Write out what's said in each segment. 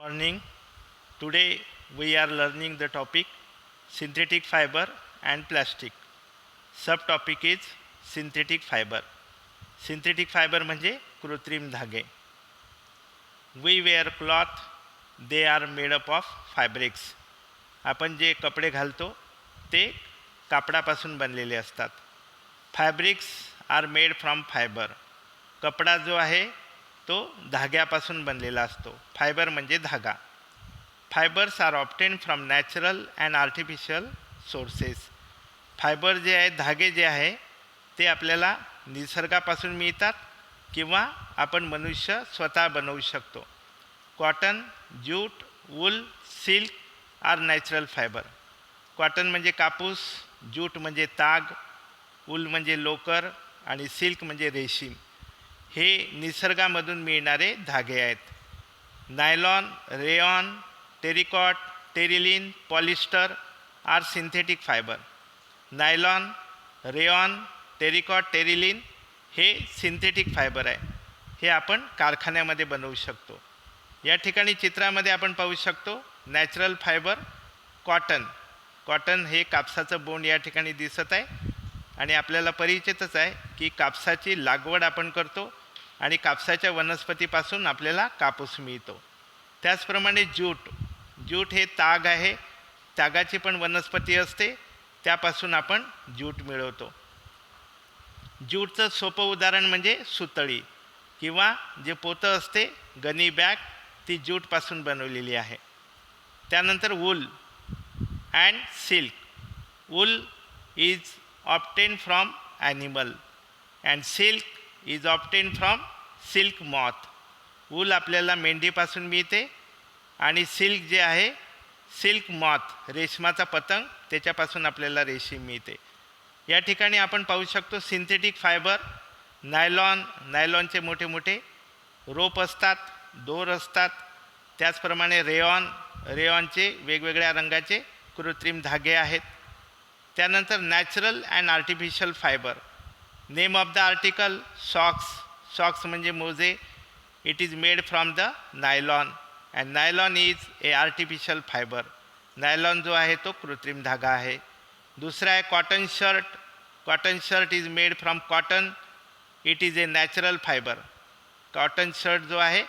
Morning. Today we are learning the topic synthetic fiber and plastic. Subtopic is synthetic fiber. Synthetic fiber म्हणजे कृत्रिम धागे. We wear cloth, they are made up of fabrics. आपण जे कपडे घालतो ते कापडापासून बनलेले असतात. Fabrics are made from fibre. कपडा जो आहे तो धाग्यापासून बनलेला असतो. फायबर म्हणजे धागा. Fibres are obtain from natural and artificial sources. Fibre जे आहे, धागे जे आहे ते आपल्याला निसर्गापासून मिळतात किंवा आपण मनुष्य स्वतः बनवू शकतो. Cotton, jute, wool, silk are natural fibre. Cotton म्हणजे कापूस, ज्यूट म्हणजे ताग, वूल म्हणजे लोकर आणि सिल्क म्हणजे रेशीम. हे निसर्गामधून मिळणारे धागे आहेत. Nylon, rayon, terrycot, terylene, polyester are synthetic fibre. Nylon, rayon, terrycot, terylene हे सिंथेटिक फायबर आहे. हे आपण कारखान्यामध्ये बनवू शकतो. या ठिकाणी चित्रामध्ये आपण पाहू शकतो नॅचरल फायबर कॉटन. कॉटन हे कापसाचं बोंड या ठिकाणी दिसत आहे आणि आपल्याला परिचितच आहे की कापसाची लागवड आपण करतो आणि कापसाच्या वनस्पतीपासून आपल्याला कापूस मिळतो. त्याचप्रमाणे ज्यूट हे ताग आहे. तागाची पण वनस्पती असते, त्यापासून आपण ज्यूट मिळवतो. ज्यूटचं सोपं उदाहरण म्हणजे सुतळी किंवा जे पोतं असते गनी बॅग, ती ज्यूटपासून बनवलेली आहे. त्यानंतर wool and silk. Wool is obtain from animal and silk is obtain from silk moth. Wool आपल्याला मेंढीपासून मिळते आणि सिल्क जे आहे सिल्क मॉथ, रेशमाचा पतंग, त्याच्यापासून आपल्याला रेशीम मिळते. या ठिकाणी आपण पाहू शकतो सिंथेटिक फायबर. नायलॉनचे मोठे मोठे रोप असतात, दोर असतात. त्याचप्रमाणे रेयॉनचे वेगवेगळ्या रंगाचे कृत्रिम धागे आहेत. त्यानंतर natural and artificial fibre. Name of the article socks म्हणजे मोजे. It is made from the nylon and nylon is a artificial fibre. Nylon जो आहे तो कृत्रिम धागा आहे. दुसरा आहे cotton shirt. Cotton shirt is made from cotton. It is a natural fibre. Cotton shirt जो आहे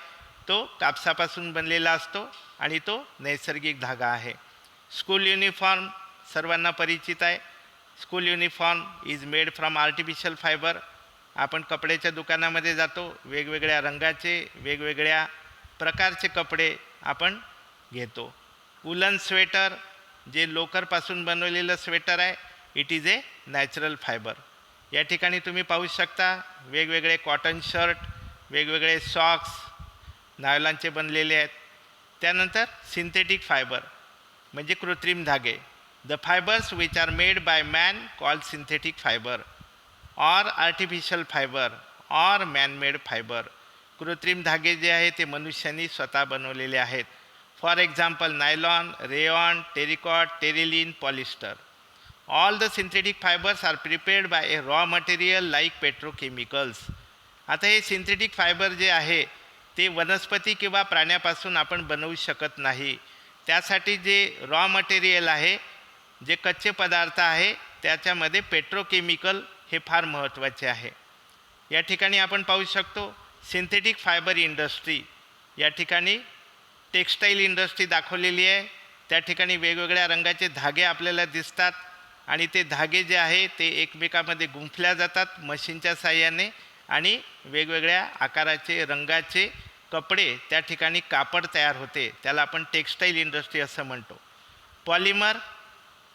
तो कापसापासून बनलेला असतो आणि तो नैसर्गिक धागा आहे. स्कूल युनिफॉर्म सर्वांना परिचित आहे. School uniform is made from artificial fibre. आपण कपड्याच्या दुकानामध्ये जातो, वेगवेगळ्या रंगाचे वेगवेगळ्या प्रकारचे कपडे आपण घेतो. वुलन स्वेटर जे लोकरपासून बनवलेलं स्वेटर आहे, it is a natural fibre. या ठिकाणी तुम्ही पाहू शकता वेगवेगळे कॉटन शर्ट, वेगवेगळे सॉक्स नायलॉनचे बनलेले आहेत. त्यानंतर सिंथेटिक फायबर म्हणजे कृत्रिम धागे. The fibres which are made by man called synthetic fibre or artificial fibre or manmade fibre. कृत्रिम धागे जे आहे ते मनुष्याने स्वतः बनवलेले आहेत. For example nylon, rayon, terrycot, terylene, polyester. All the synthetic fibres are prepared by a raw material like petrochemicals. आता हे सिंथेटिक फायबर जे आहे ते वनस्पती किंवा प्राण्यापासून आपण बनवू शकत नाही. त्यासाठी जे रॉ मटेरियल आहे, जे कच्चे पदार्थ आहे, त्याच्यामध्ये पेट्रोकेमिकल हे फार महत्त्वाचे आहे. या ठिकाणी आपण पाहू शकतो सिंथेटिक फायबर इंडस्ट्री. या ठिकाणी टेक्स्टाईल इंडस्ट्री दाखवलेली आहे. त्या ठिकाणी वेगवेगळ्या रंगाचे धागे आपल्याला दिसतात आणि ते धागे जे आहे ते एकमेकांमध्ये गुंफल्या जातात मशीनच्या साहाय्याने आणि वेगवेगळ्या आकाराचे रंगाचे कपडे त्या ठिकाणी कापड तयार होते. त्याला आपण टेक्स्टाईल इंडस्ट्री असं म्हणतो. Polymer.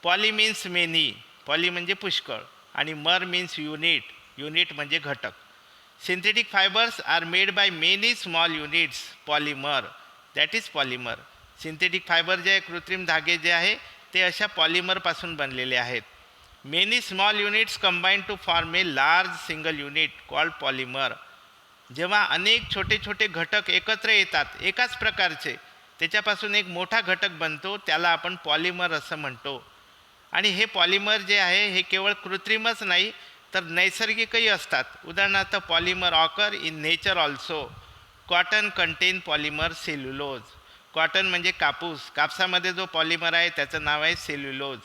Poly means many. Poly म्हणजे पुष्कळ आणि मर मीन्स युनिट म्हणजे घटक. Synthetic fibres are made by many small units polymer. That is polymer. Synthetic fibre जे आहे, कृत्रिम धागे जे आहे ते अशा पॉलिमरपासून बनलेले आहेत. Many small units combine to form a large single unit called polymer. जेव्हा अनेक छोटे छोटे घटक एकत्र येतात एकाच प्रकारचे, त्याच्यापासून एक मोठा घटक बनतो, त्याला आपण पॉलिमर असं म्हणतो. आणि हे पॉलिमर जे आहे हे केवळ कृत्रिमच नाही तर नैसर्गिकही असतात. उदाहरणार्थ polymer occur in nature also. Cotton content polymer cellulose. Cotton म्हणजे कापूस. कापसामध्ये जो पॉलिमर आहे त्याचं नाव आहे cellulose.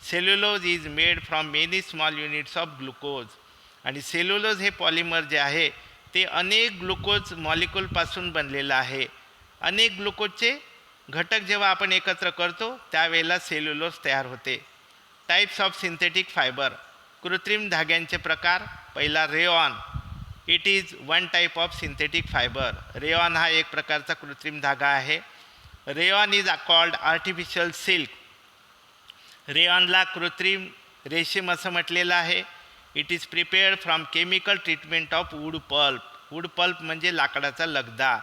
Cellulose is made from many small units of glucose. आणि सेल्युलोज हे पॉलिमर जे आहे ते अनेक ग्लुकोज मॉलिक्यूलपासून बनलेलं आहे. अनेक ग्लुकोजचे घटक जेव्हा आपण एकत्र करतो त्यावेळेला सेल्युलोज तयार होते. Types of synthetic fibre. कृत्रिम धाग्यांचे प्रकार. पहिला rayon. It is one type of synthetic fibre. Rayon हा एक प्रकारचा कृत्रिम धागा आहे. Rayon is called artificial silk. रेयॉनला कृत्रिम रेशीम असं म्हटलेलं आहे. It is prepared from chemical treatment of wood pulp. Wood pulp म्हणजे लाकडाचा लगदा.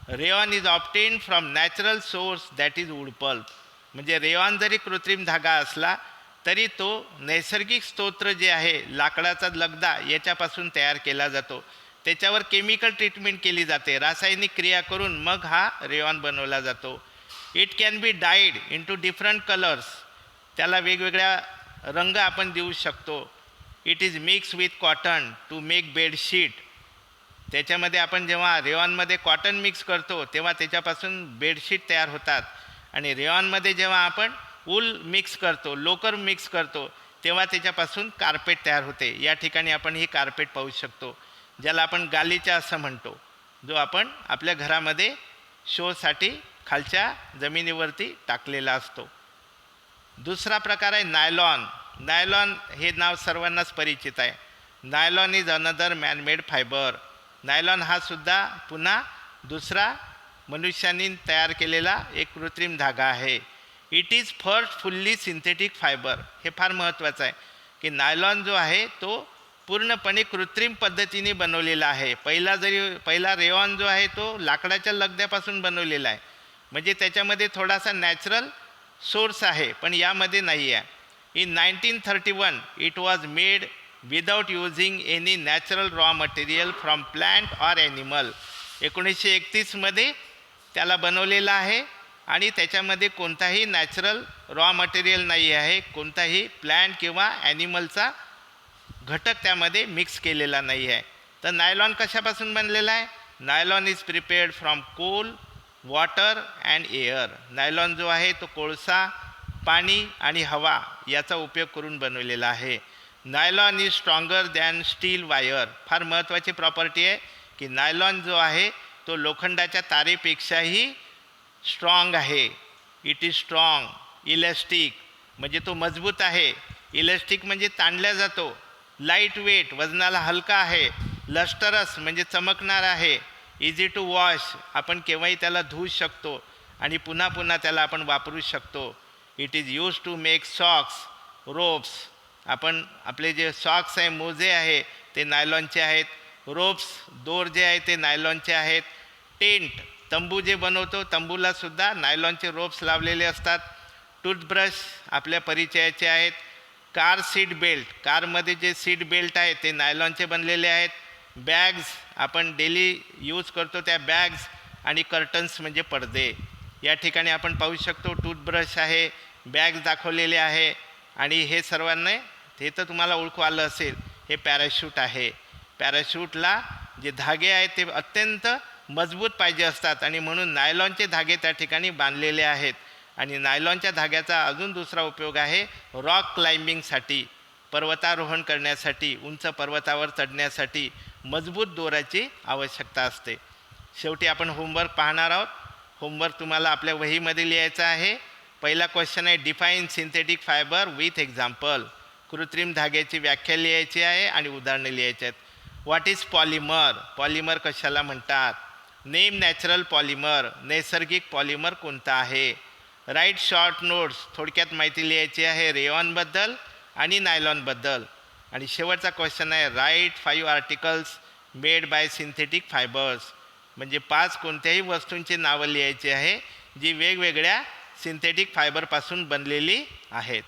Rayon is obtain from natural source that is wood pulp. म्हणजे रेयॉन जरी कृत्रिम धागा असला तरी तो नैसर्गिक स्तोत्र जे आहे लाकडाचा लगदा याच्यापासून तयार केला जातो. त्याच्यावर केमिकल ट्रीटमेंट केली जाते, रासायनिक क्रिया करून मग हा रेयॉन बनवला जातो. It can be dyed into different colours. त्याला वेगवेगळ्या रंग आपण देऊ शकतो. It is mix with cotton to make bedsheet. त्याच्यामध्ये आपण जेव्हा रेयॉनमध्ये कॉटन मिक्स करतो तेव्हा त्याच्यापासून बेडशीट तयार होतात. आणि रेयॉनमध्ये जेव्हा आपण वूल मिक्स करतो, लोकर मिक्स करतो तेव्हा त्याच्यापासून कार्पेट तयार होते. या ठिकाणी आपण ही कार्पेट पाहू शकतो ज्याला आपण गालिचा असं म्हणतो, जो आपण आपल्या घरामध्ये शोसाठी खालच्या जमिनीवरती टाकलेला असतो. दुसरा प्रकार आहे नायलॉन. नायलॉन हे नाव सर्वांनाच परिचित आहे. Nylon is another man-made fibre. Nylon हा सुद्धा पुन्हा दुसरा मनुष्याने तयार केलेला एक कृत्रिम धागा आहे. It is first fully synthetic fibre. हे फार महत्त्वाचं आहे की नायलॉन जो आहे तो पूर्णपणे कृत्रिम पद्धतीने बनवलेला आहे. पहिला रेयॉन जो आहे तो लाकडाच्या लगद्यापासून बनवलेला आहे. म्हणजे त्याच्यामध्ये थोडासा नॅचरल सोर्स आहे, पण यामध्ये नाही आहे. In 1931 it was made without using any natural raw material from plant or animal. 1931मध्ये त्याला बनवलेला आहे आणि त्याच्यामध्ये कोणताही नॅचरल रॉ मटेरियल नाही आहे, कोणताही प्लॅन्ट किंवा ॲनिमलचा घटक त्यामध्ये मिक्स केलेला नाही आहे. तर नायलॉन कशापासून बनलेला आहे? Nylon is prepared from coal, water and air. Nylon जो आहे तो कोळसा, पाणी आणि हवा याचा उपयोग करून बनवलेला आहे. Nylon is stronger than steel wire. फार महत्त्वाची प्रॉपर्टी आहे की नायलॉन जो आहे तो लोखंडाच्या तारेपेक्षाही स्ट्रॉंग आहे. It is strong. इलॅस्टिक म्हणजे तो मजबूत आहे. इलॅस्टिक म्हणजे ताणल्या जातो. लाईट वेट वजनाला हलका आहे. लस्टरस म्हणजे चमकणार आहे. इझी टू वॉश आपण केव्हाही त्याला धुवू शकतो आणि पुन्हा पुन्हा त्याला आपण वापरू शकतो. It is use to make socks, ropes. आपण आपले जे सॉक्स आहे, मोजे आहे ते नायलॉनचे आहेत. रोप्स, दोर जे आहे ते नायलॉनचे आहेत. टेंट, तंबू जे बनवतो तंबूलासुद्धा नायलॉनचे रोप्स लावलेले असतात. टूथब्रश आपल्या परिचयाचे आहेत. कार सीट बेल्ट, कारमध्ये जे सीट बेल्ट आहे ते नायलॉनचे बनलेले आहेत. बॅग्स आपण डेली यूज करतो त्या बॅग्स आणि कर्टन्स म्हणजे पडदे. या ठिकाणी आपण पाहू शकतो टूथब्रश आहे, बॅग्स दाखवलेले आहे आणि हे सर्वांना हे तर तुम्हाला ओळखू आलं असेल. हे पॅराशूट आहे. पॅराशूटला जे धागे आहेत ते अत्यंत मजबूत पाहिजे असतात आणि म्हणून नायलॉनचे धागे त्या ठिकाणी बांधलेले आहेत. आणि नायलॉनच्या धाग्याचा अजून दुसरा उपयोग आहे रॉक क्लाइम्बिंगसाठी, पर्वतारोहण करण्यासाठी, उंच पर्वतावर चढण्यासाठी मजबूत दोराची आवश्यकता असते. शेवटी आपण होमवर्क पाहणार आहोत. होमवर्क तुम्हाला आपल्या वहीमध्ये लिहायचा आहे. पहिला क्वेश्चन आहे define synthetic fibre with example. कृत्रिम धाग्याची व्याख्या लिहायची आहे आणि उदाहरणे लिहायची आहेत. What is polymer? पॉलिमर कशाला म्हणतात? Name natural polymer. नैसर्गिक पॉलिमर कोणता आहे? Write short notes. थोडक्यात माहिती लिहायची आहे रेयॉनबद्दल आणि नायलॉनबद्दल. आणि शेवटचा क्वेश्चन आहे write 5 articles made by synthetic fibres. म्हणजे 5 कोणत्याही वस्तूंची नावं लिहायची आहे जी वेगवेगळ्या सिंथेटिक फायबरपासून बनलेली आहेत.